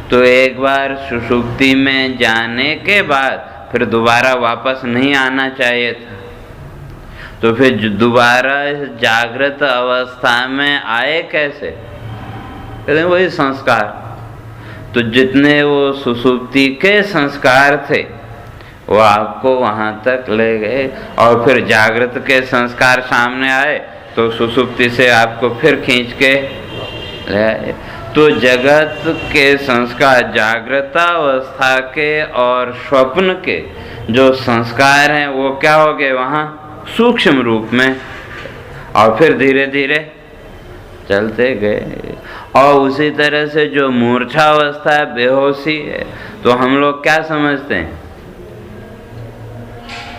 तो एक बार सुषुप्ति में जाने के बाद फिर दोबारा वापस नहीं आना चाहिए था। तो फिर दोबारा जागृत अवस्था में आए कैसे? कहते हैं वही संस्कार। तो जितने वो सुषुप्ति के संस्कार थे वो आपको वहाँ तक ले गए और फिर जागृत के संस्कार सामने आए तो सुषुप्ति से आपको फिर खींच के ले आए। तो जगत के संस्कार जागृत अवस्था के और स्वप्न के जो संस्कार हैं वो क्या हो गए वहाँ सूक्ष्म रूप में, और फिर धीरे धीरे चलते गए। और उसी तरह से जो मूर्छावस्था है, बेहोशी है, तो हम लोग क्या समझते हैं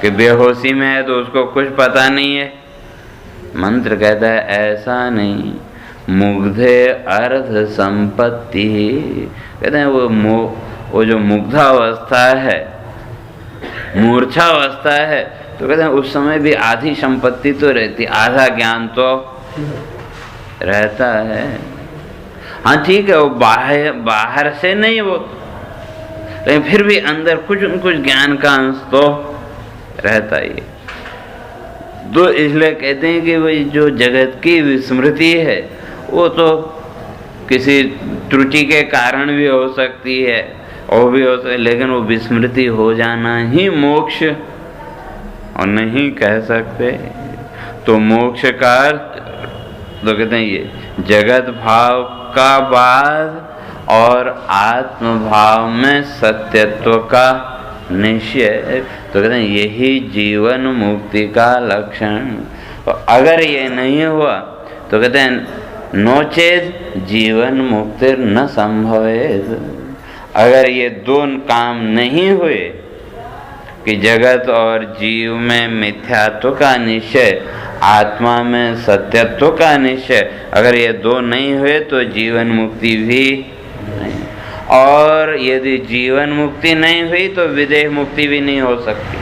कि बेहोशी में है तो उसको कुछ पता नहीं है। मंत्र कहता है ऐसा नहीं, मुग्धे अर्ध संपत्ति। कहते हैं वो जो मुग्धावस्था है, मूर्छावस्था है, तो कहते हैं उस समय भी आधी संपत्ति तो रहती, आधा ज्ञान तो रहता है। हाँ ठीक है, वो बाहर से नहीं वो, लेकिन फिर भी अंदर कुछ न कुछ ज्ञान का अंश तो रहता ही। तो इसलिए कहते हैं कि वही जो जगत की विस्मृति है वो तो किसी त्रुटि के कारण भी हो सकती है, और भी हो सकती है, लेकिन वो विस्मृति हो जाना ही मोक्ष और नहीं कह सकते। तो मोक्ष का तो कहते हैं ये जगत भाव का बाद और आत्म भाव में सत्यत्व का निश्चय, तो कहते हैं यही जीवन मुक्ति का लक्षण। तो अगर ये नहीं हुआ तो कहते हैं नोचेत जीवन मुक्ति न संभवेत। अगर ये दोनों काम नहीं हुए कि जगत और जीव में मिथ्यात्व का निश्चय, आत्मा में सत्यत्व का निश्चय, अगर ये दो नहीं हुए तो जीवन मुक्ति भी नहीं। और यदि जीवन मुक्ति नहीं हुई तो विदेह मुक्ति भी नहीं हो सकती।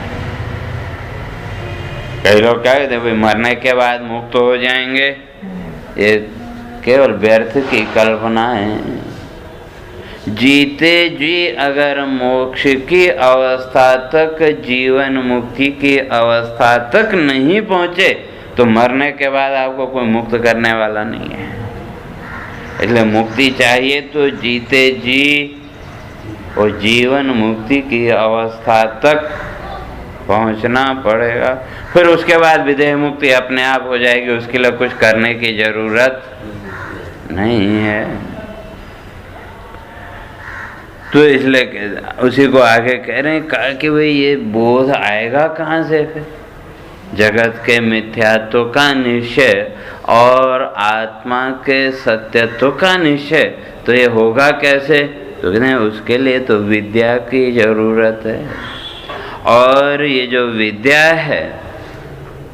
कई लोग क्या कहते हैं भाई मरने के बाद मुक्त हो जाएंगे, ये केवल व्यर्थ की कल्पना है। जीते जी अगर मोक्ष की अवस्था तक, जीवन मुक्ति की अवस्था तक नहीं पहुँचे तो मरने के बाद आपको कोई मुक्त करने वाला नहीं है। इसलिए मुक्ति चाहिए तो जीते जी और जीवन मुक्ति की अवस्था तक पहुंचना पड़ेगा। फिर उसके बाद विदेह मुक्ति अपने आप हो जाएगी, उसके लिए कुछ करने की जरूरत नहीं है। तो इसलिए उसी को आगे कह रहे हैं कि भाई ये बोध आएगा कहाँ से? फिर जगत के मिथ्यात्व का निश्चय और आत्मा के सत्यत्व का निश्चय, तो ये होगा कैसे? तो कहते हैं उसके लिए तो विद्या की जरूरत है। और ये जो विद्या है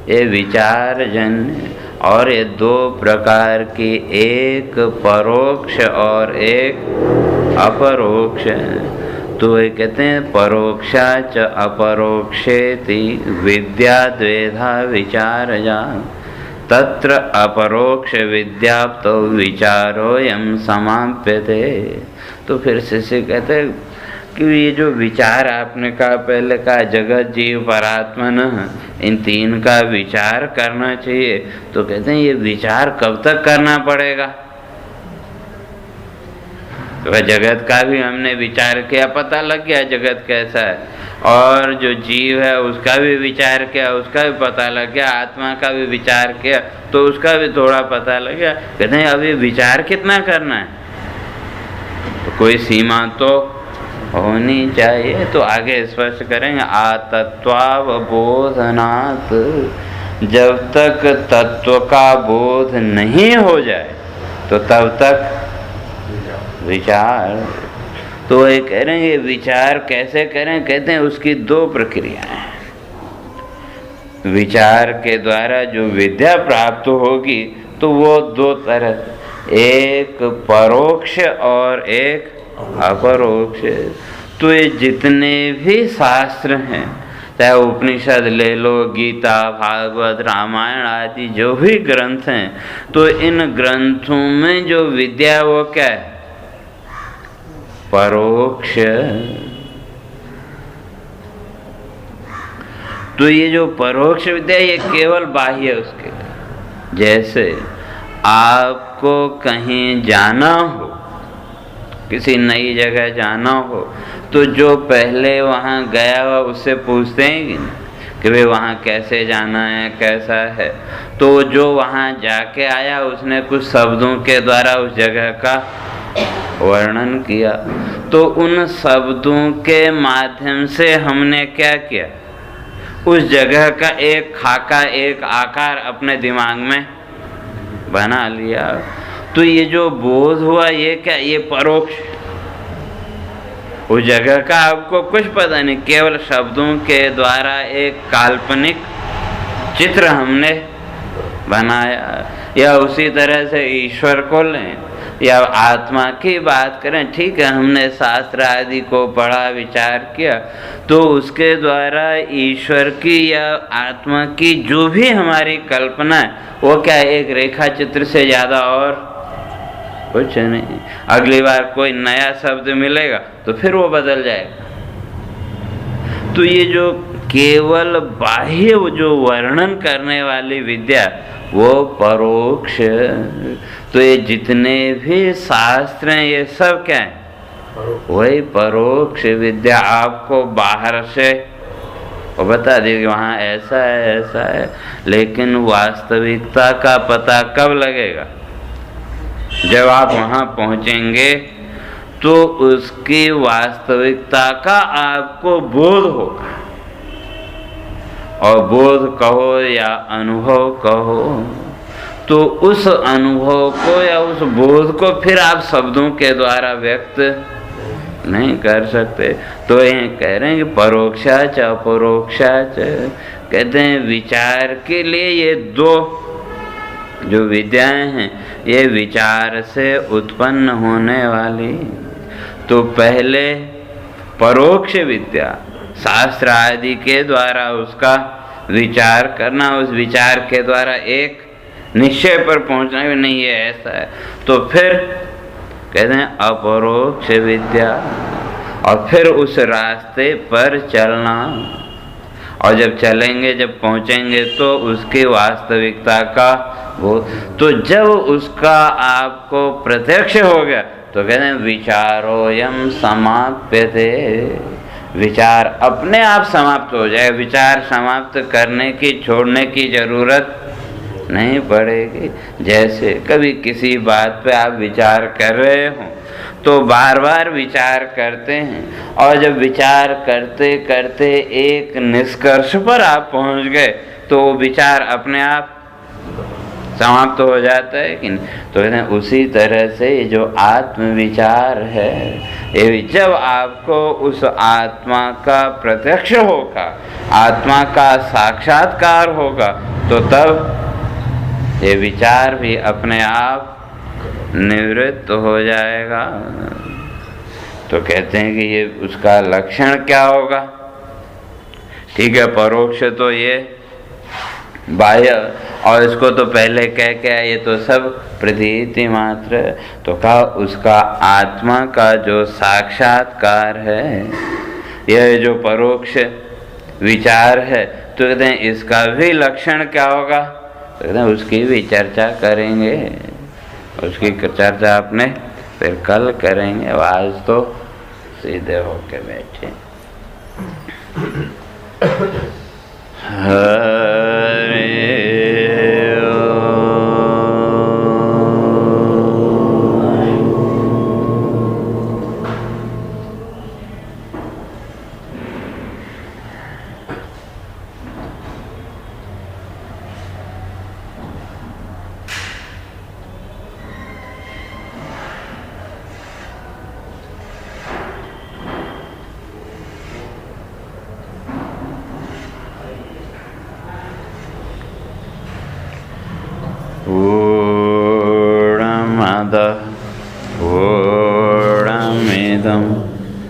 ये विचार जन्य, और ये दो प्रकार की, एक परोक्ष और एक अपरोक्ष। तो ये कहते हैं परोक्षा च अपरोक्षेति विद्या द्वेधा विचारजा तत्र अपरोक्ष विद्याप्तो विचारोयम समाप्यते। तो फिर शिष्य कहते हैं कि ये जो विचार आपने कहा, पहले कहा जगत जीव परमात्मन, इन तीन का विचार करना चाहिए। तो कहते हैं ये विचार कब तक करना पड़ेगा? तो जगत का भी हमने विचार किया, पता लग गया जगत कैसा है, और जो जीव है उसका भी विचार किया, उसका भी पता लग गया, आत्मा का भी विचार किया तो उसका भी थोड़ा पता लग गया। कहते हैं अभी विचार कितना करना है? तो कोई सीमा तो होनी चाहिए। तो आगे स्पष्ट करेंगे आतत्वावबोधनात्, जब तक तत्व का बोध नहीं हो जाए तो तब तक विचार। तो ये कह रहे हैं ये विचार कैसे करें? कहते हैं उसकी दो प्रक्रियाएं हैं। विचार के द्वारा जो विद्या प्राप्त होगी तो वो दो तरह, एक परोक्ष और एक अपरोक्ष। तो ये जितने भी शास्त्र हैं, चाहे उपनिषद ले लो, गीता, भागवत, रामायण आदि जो भी ग्रंथ हैं, तो इन ग्रंथों में जो विद्या वो क्या है? परोक्ष। तो ये जो परोक्ष विद्या ये केवल बाह्य है उसके लिए। जैसे आपको कहीं जाना हो, किसी नई जगह जाना हो, तो जो पहले वहाँ गया हुआ उससे पूछते हैं कि भाई वहाँ कैसे जाना है, कैसा है। तो जो वहाँ जाके आया उसने कुछ शब्दों के द्वारा उस जगह का वर्णन किया, तो उन शब्दों के माध्यम से हमने क्या किया? उस जगह का एक खाका, एक आकार अपने दिमाग में बना लिया। तो ये जो बोध हुआ ये क्या? ये परोक्ष। उस जगह का आपको कुछ पता नहीं, केवल शब्दों के द्वारा एक काल्पनिक चित्र हमने बनाया। या उसी तरह से ईश्वर को लें या आत्मा की बात करें, ठीक है, हमने शास्त्र आदि को पढ़ा, विचार किया, तो उसके द्वारा ईश्वर की या आत्मा की जो भी हमारी कल्पना है वो क्या एक रेखा चित्र से ज़्यादा और कुछ नहीं। अगली बार कोई नया शब्द मिलेगा तो फिर वो बदल जाएगा। तो ये जो केवल बाह्य जो वर्णन करने वाली विद्या वो परोक्ष। तो ये जितने भी शास्त्र हैं ये सब क्या है? वही परोक्ष विद्या। आपको बाहर से वो बता देगी वहाँ ऐसा है ऐसा है, लेकिन वास्तविकता का पता कब लगेगा? जब आप वहाँ पहुँचेंगे तो उसकी वास्तविकता का आपको बोध होगा। और बोध कहो या अनुभव कहो, तो उस अनुभव को या उस बोध को फिर आप शब्दों के द्वारा व्यक्त नहीं कर सकते। तो ये कह रहे हैं कि परोक्षाच अपरोक्षाच। कहते हैं विचार के लिए ये दो जो विद्याएं हैं ये विचार से उत्पन्न होने वाली। तो पहले परोक्ष विद्या शास्त्र आदि के द्वारा उसका विचार करना, उस विचार के द्वारा एक निश्चय पर पहुंचना भी नहीं है ऐसा है। तो फिर कहते हैं अपरोक्ष विद्या, और फिर उस रास्ते पर चलना। और जब चलेंगे, जब पहुंचेंगे तो उसकी वास्तविकता का वो, तो जब उसका आपको प्रत्यक्ष हो गया तो कहते हैं विचारोयम समाप्यते। विचार अपने आप समाप्त हो जाए। विचार समाप्त करने की, छोड़ने की जरूरत नहीं पड़ेगी। जैसे कभी किसी बात पे आप विचार कर रहे हो तो बार बार विचार करते हैं, और जब विचार करते करते एक निष्कर्ष पर आप पहुंच गए तो वो विचार अपने आप समाप्त हो जाता है कि नहीं? तो कहते हैं उसी तरह से ये जो आत्म विचार है, ये जब आपको उस आत्मा का प्रत्यक्ष होगा, आत्मा का साक्षात्कार होगा, तो तब ये विचार भी अपने आप निवृत्त हो जाएगा। तो कहते हैं कि ये उसका लक्षण क्या होगा? ठीक है, परोक्ष तो ये बाह्य, और इसको तो पहले कह के ये तो सब प्रतीति मात्र। तो कहा उसका आत्मा का जो साक्षात्कार है, यह जो परोक्ष विचार है, तो कहते हैं इसका भी लक्षण क्या होगा? तो कहते हैं उसकी भी चर्चा करेंगे। उसकी चर्चा अपने फिर कल करेंगे। आज तो सीधे होके बैठे। हरे पूर्णमदः पूर्णमिदं